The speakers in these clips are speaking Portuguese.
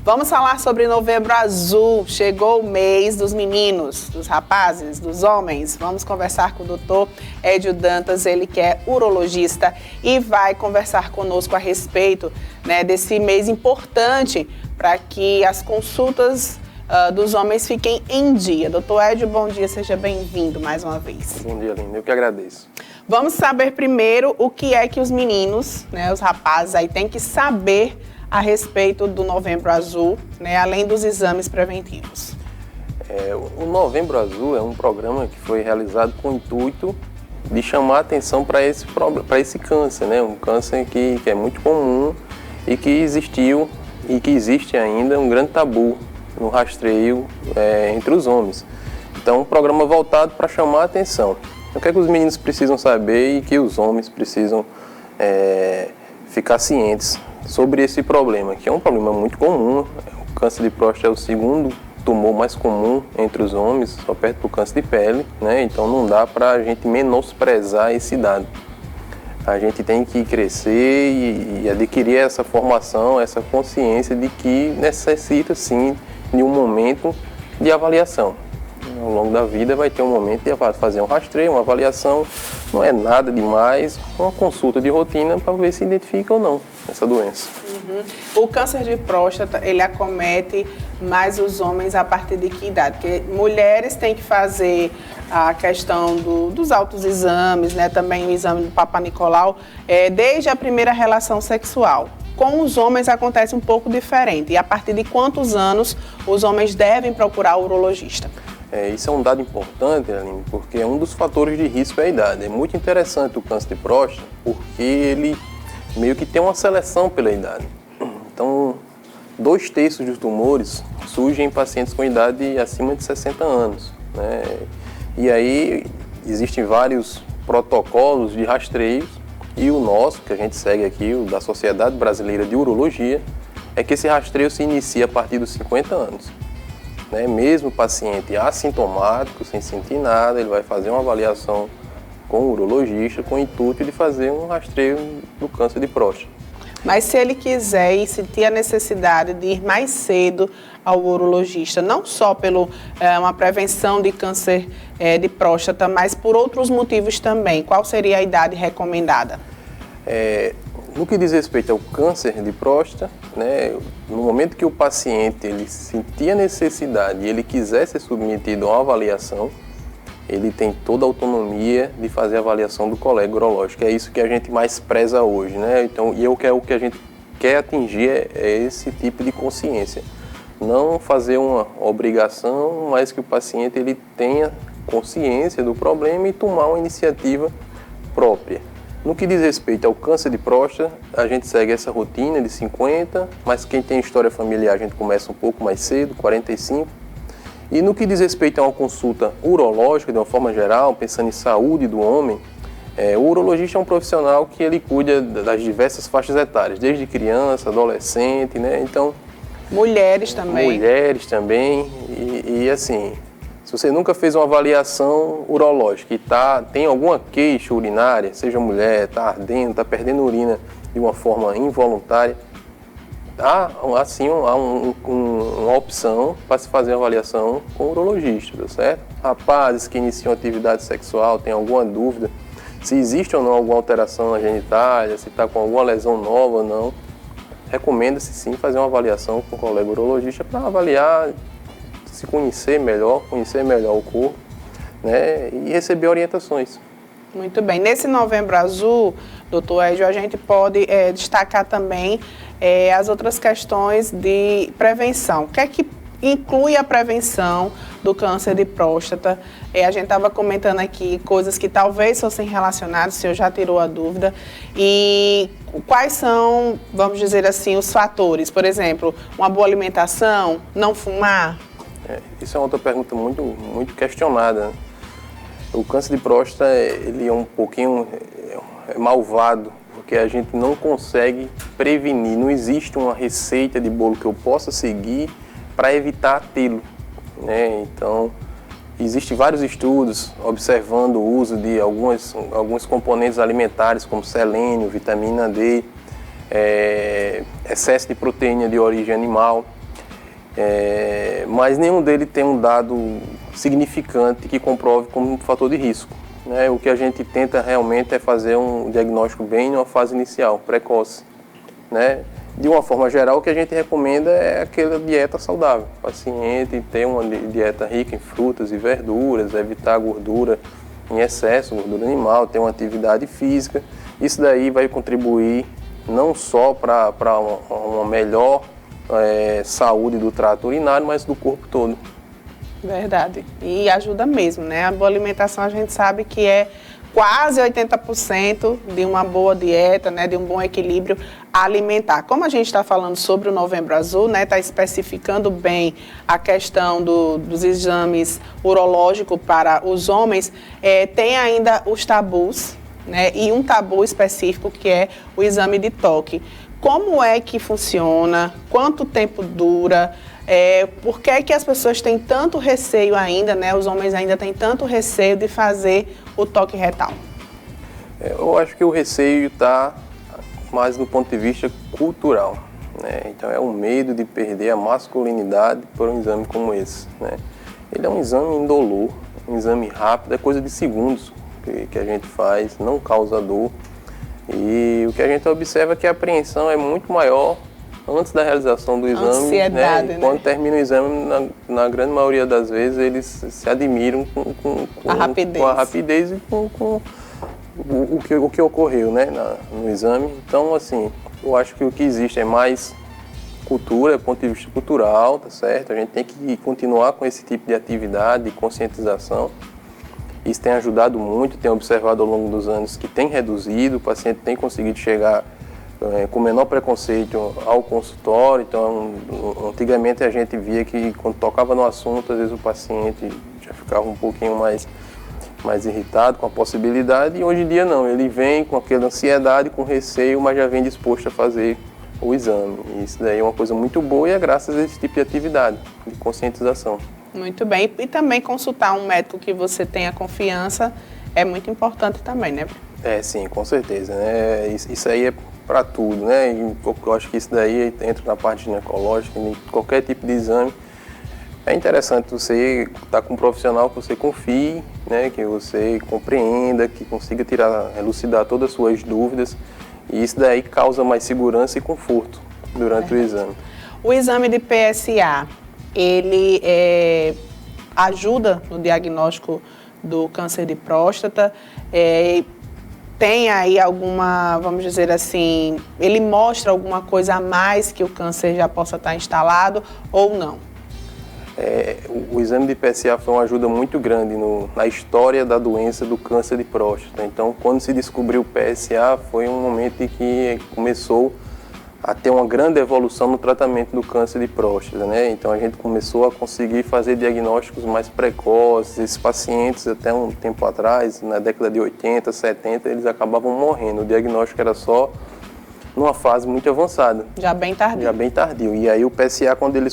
Vamos falar sobre Novembro Azul. Chegou o mês dos meninos, dos rapazes, dos homens. Vamos conversar com o doutor Edio Dantas, ele que é urologista e vai conversar conosco a respeito, né, desse mês importante para que as consultas dos homens fiquem em dia. Doutor Edio, bom dia, seja bem-vindo mais uma vez. Bom dia, Aline, eu que agradeço. Vamos saber primeiro o que é que os meninos, né, os rapazes aí têm que saber a respeito do Novembro Azul, né, além dos exames preventivos. O Novembro Azul é um programa que foi realizado com o intuito de chamar a atenção para esse câncer, né, um câncer que é muito comum e que existiu e que existe ainda um grande tabu no rastreio entre os homens. Então, um programa voltado para chamar a atenção. O que é que os meninos precisam saber e que os homens precisam ficar cientes sobre esse problema, que é um problema muito comum. O câncer de próstata é o segundo tumor mais comum entre os homens, só perto do câncer de pele, né? Então não dá para a gente menosprezar esse dado. A gente tem que crescer e adquirir essa formação, essa consciência de que necessita sim de um momento de avaliação. Ao longo da vida vai ter um momento de fazer um rastreio, uma avaliação, não é nada demais, uma consulta de rotina para ver se identifica ou não essa doença. O câncer de próstata, ele acomete mais os homens a partir de que idade? Porque mulheres têm que fazer a questão dos autoexames, né? Também o exame do Papa Nicolau, desde a primeira relação sexual. Com os homens acontece um pouco diferente. E a partir de quantos anos os homens devem procurar o urologista? Isso é um dado importante, Aline, porque um dos fatores de risco é a idade. É muito interessante o câncer de próstata porque ele meio que tem uma seleção pela idade. Então, 2/3 dos tumores surgem em pacientes com idade acima de 60 anos, né? E aí existem vários protocolos de rastreios e o nosso, que a gente segue aqui, o da Sociedade Brasileira de Urologia, é que esse rastreio se inicia a partir dos 50 anos. Né? Mesmo o paciente assintomático, sem sentir nada, ele vai fazer uma avaliação com o urologista com o intuito de fazer um rastreio do câncer de próstata. Mas se ele quiser e sentir a necessidade de ir mais cedo ao urologista, não só pela uma prevenção de câncer de próstata, mas por outros motivos também, qual seria a idade recomendada? No que diz respeito ao câncer de próstata, né, no momento que o paciente ele sentir a necessidade e ele quiser ser submetido a uma avaliação, ele tem toda a autonomia de fazer a avaliação do colega urológico. É isso que a gente mais preza hoje, né? Então, o que a gente quer atingir é esse tipo de consciência. Não fazer uma obrigação, mas que o paciente ele tenha consciência do problema e tomar uma iniciativa própria. No que diz respeito ao câncer de próstata, a gente segue essa rotina de 50, mas quem tem história familiar a gente começa um pouco mais cedo, 45. E no que diz respeito a uma consulta urológica, de uma forma geral, pensando em saúde do homem, o urologista é um profissional que ele cuida das diversas faixas etárias, desde criança, adolescente, né? Então, mulheres também. Mulheres também. E assim, se você nunca fez uma avaliação urológica e tem alguma queixa urinária, seja mulher, está ardendo, está perdendo urina de uma forma involuntária, há uma opção para se fazer uma avaliação com o urologista, tá certo? Rapazes que iniciam atividade sexual, têm alguma dúvida se existe ou não alguma alteração na genitália, se está com alguma lesão nova ou não, recomenda-se sim fazer uma avaliação com o colega urologista para avaliar, se conhecer melhor o corpo, né, e receber orientações. Muito bem. Nesse Novembro Azul, doutor Edio, a gente pode destacar também as outras questões de prevenção. O que é que inclui a prevenção do câncer de próstata? A gente estava comentando aqui coisas que talvez fossem relacionadas, o senhor já tirou a dúvida. E quais são, vamos dizer assim, os fatores? Por exemplo, uma boa alimentação, não fumar? Isso é outra pergunta muito questionada, né? O câncer de próstata, ele é um pouquinho malvado, porque a gente não consegue prevenir, não existe uma receita de bolo que eu possa seguir para evitar tê-lo, né? Então, existem vários estudos observando o uso de alguns componentes alimentares, como selênio, vitamina D, excesso de proteína de origem animal, mas nenhum deles tem um dado significante que comprove como um fator de risco. Né? O que a gente tenta realmente é fazer um diagnóstico bem numa fase inicial, precoce. Né? De uma forma geral, o que a gente recomenda é aquela dieta saudável. O paciente ter uma dieta rica em frutas e verduras, evitar gordura em excesso, gordura animal, ter uma atividade física. Isso daí vai contribuir não só para uma melhor saúde do trato urinário, mas do corpo todo. Verdade. E ajuda mesmo, né? A boa alimentação a gente sabe que é quase 80% de uma boa dieta, né? De um bom equilíbrio alimentar. Como a gente está falando sobre o Novembro Azul, né? Está especificando bem a questão dos exames urológicos para os homens, tem ainda os tabus, né? E um tabu específico que é o exame de toque. Como é que funciona? Quanto tempo dura? Por que é que as pessoas têm tanto receio ainda, né? Os homens ainda têm tanto receio de fazer o toque retal? Eu acho que o receio está mais do ponto de vista cultural, né? Então é o medo de perder a masculinidade por um exame como esse, né? Ele é um exame indolor, um exame rápido, é coisa de segundos que a gente faz, não causa dor. E o que a gente observa é que a apreensão é muito maior antes da realização do exame. Ansiedade, né? Quando termina o exame, na grande maioria das vezes, eles se admiram com a rapidez e com o que ocorreu, né, no exame. Então, assim, eu acho que o que existe é mais cultura, do ponto de vista cultural, tá certo? A gente tem que continuar com esse tipo de atividade, de conscientização. Isso tem ajudado muito, tem observado ao longo dos anos que tem reduzido, o paciente tem conseguido chegar com menor preconceito ao consultório. Então, antigamente a gente via que quando tocava no assunto, às vezes o paciente já ficava um pouquinho mais irritado com a possibilidade, e hoje em dia não, ele vem com aquela ansiedade, com receio, mas já vem disposto a fazer o exame. E isso daí é uma coisa muito boa e é graças a esse tipo de atividade, de conscientização. Muito bem, e também consultar um médico que você tenha confiança é muito importante também, né? Sim, com certeza, né? Isso aí é para tudo, né? Eu acho que isso daí entra na parte ginecológica, em qualquer tipo de exame. É interessante você estar com um profissional que você confie, né? Que você compreenda, que consiga elucidar todas as suas dúvidas, e isso daí causa mais segurança e conforto durante o exame. O exame de PSA, ele ajuda no diagnóstico do câncer de próstata, tem aí alguma, vamos dizer assim, ele mostra alguma coisa a mais que o câncer já possa estar instalado ou não? O exame de PSA foi uma ajuda muito grande na história da doença do câncer de próstata. Então, quando se descobriu o PSA, foi um momento em que começou a ter uma grande evolução no tratamento do câncer de próstata, né? Então a gente começou a conseguir fazer diagnósticos mais precoces. Esses pacientes, até um tempo atrás, na década de 80, 70, eles acabavam morrendo. O diagnóstico era só numa fase muito avançada. Já bem tardio. Já bem tardio. E aí o PSA, quando ele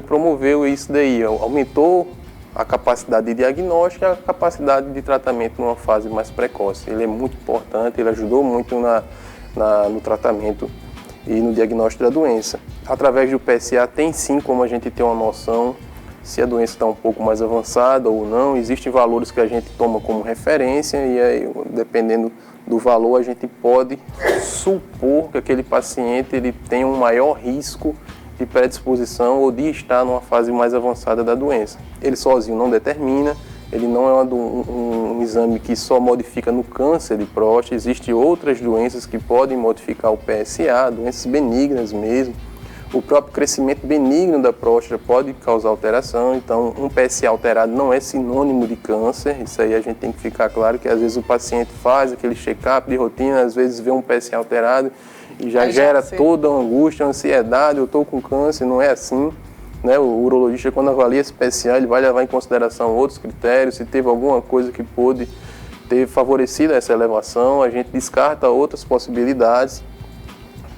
promoveu isso daí, aumentou a capacidade de diagnóstico e a capacidade de tratamento numa fase mais precoce. Ele é muito importante, ele ajudou muito no tratamento e no diagnóstico da doença. Através do PSA tem sim como a gente ter uma noção se a doença está um pouco mais avançada ou não. Existem valores que a gente toma como referência e aí, dependendo do valor, a gente pode supor que aquele paciente ele tem um maior risco de predisposição ou de estar numa fase mais avançada da doença. Ele sozinho não determina, ele não é um exame que só modifica no câncer de próstata. Existem outras doenças que podem modificar o PSA, doenças benignas mesmo. O próprio crescimento benigno da próstata pode causar alteração, então um PSA alterado não é sinônimo de câncer. Isso aí a gente tem que ficar claro, que às vezes o paciente faz aquele check-up de rotina, às vezes vê um PSA alterado e já gera toda a angústia, a ansiedade, eu estou com câncer, não é assim. Né? O urologista, quando avalia esse PSA, ele vai levar em consideração outros critérios, se teve alguma coisa que pôde ter favorecido essa elevação, a gente descarta outras possibilidades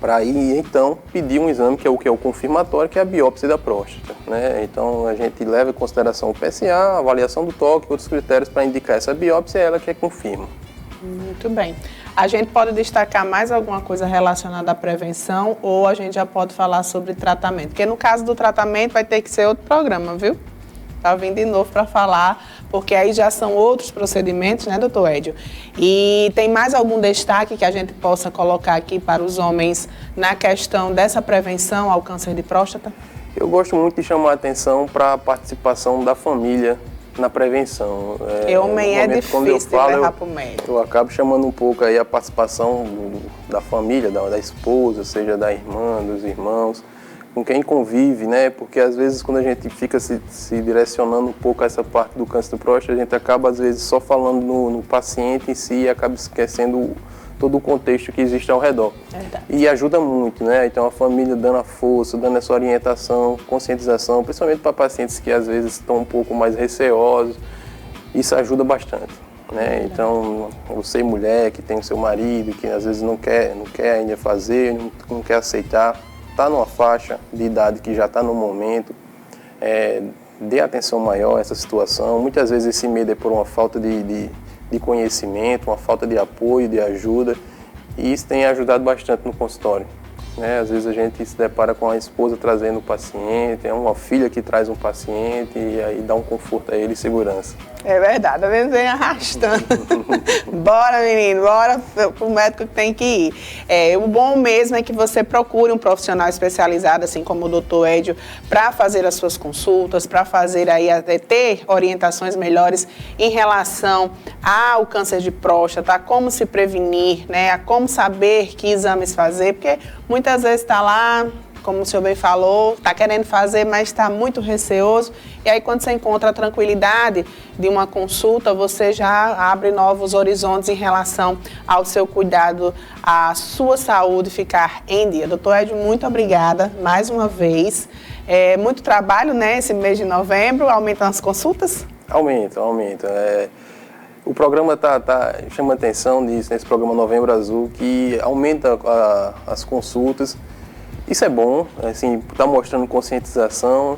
para aí, então, pedir um exame que é o confirmatório, que é a biópsia da próstata. Né? Então, a gente leva em consideração o PSA, a avaliação do toque, outros critérios para indicar essa biópsia, é ela que confirma. Muito Muito bem. A gente pode destacar mais alguma coisa relacionada à prevenção ou a gente já pode falar sobre tratamento? Porque no caso do tratamento vai ter que ser outro programa, viu? Tá vindo de novo para falar, porque aí já são outros procedimentos, né, doutor Edio? E tem mais algum destaque que a gente possa colocar aqui para os homens na questão dessa prevenção ao câncer de próstata? Eu gosto muito de chamar a atenção para a participação da família na prevenção. Homem é difícil de levar para o médico. Eu acabo chamando um pouco aí a participação da família, da esposa, seja da irmã, dos irmãos, com quem convive, né? Porque às vezes quando a gente fica se direcionando um pouco a essa parte do câncer de próstata, a gente acaba às vezes só falando no paciente em si e acaba esquecendo todo o contexto que existe ao redor. Verdade. E ajuda muito, né? Então a família dando a força, dando essa orientação, conscientização, principalmente para pacientes que às vezes estão um pouco mais receosos, isso ajuda bastante, né? Então, você mulher que tem o seu marido, que às vezes não quer ainda fazer, não quer aceitar, está numa faixa de idade que já está no momento, dê atenção maior a essa situação. Muitas vezes esse medo é por uma falta de conhecimento, uma falta de apoio, de ajuda, e isso tem ajudado bastante no consultório, né? Às vezes a gente se depara com a esposa trazendo o paciente, é uma filha que traz um paciente e aí dá um conforto a ele e segurança. É verdade, a gente vem arrastando. Bora, menino, bora pro médico que tem que ir. O bom mesmo é que você procure um profissional especializado, assim como o doutor Edio, para fazer as suas consultas, para fazer aí, ter orientações melhores em relação ao câncer de próstata, a como se prevenir, né, a como saber que exames fazer, porque muitas vezes está lá, como o senhor bem falou, está querendo fazer, mas está muito receoso. E aí, quando você encontra a tranquilidade de uma consulta, você já abre novos horizontes em relação ao seu cuidado, à sua saúde ficar em dia. Doutor Edio, muito obrigada mais uma vez. Muito trabalho, né, esse mês de novembro, aumentando as consultas? Aumenta. O programa chama atenção disso, nesse programa Novembro Azul, que aumenta as consultas. Isso é bom, assim, está mostrando conscientização,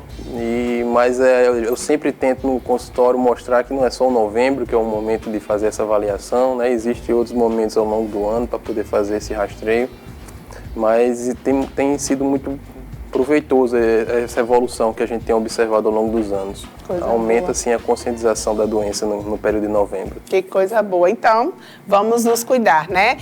mas eu sempre tento no consultório mostrar que não é só o novembro que é o momento de fazer essa avaliação, né? Existem outros momentos ao longo do ano para poder fazer esse rastreio, mas tem sido muito proveitoso essa evolução que a gente tem observado ao longo dos anos. Aumenta, assim, a conscientização da doença no período de novembro. Que coisa boa. Então, vamos nos cuidar, né?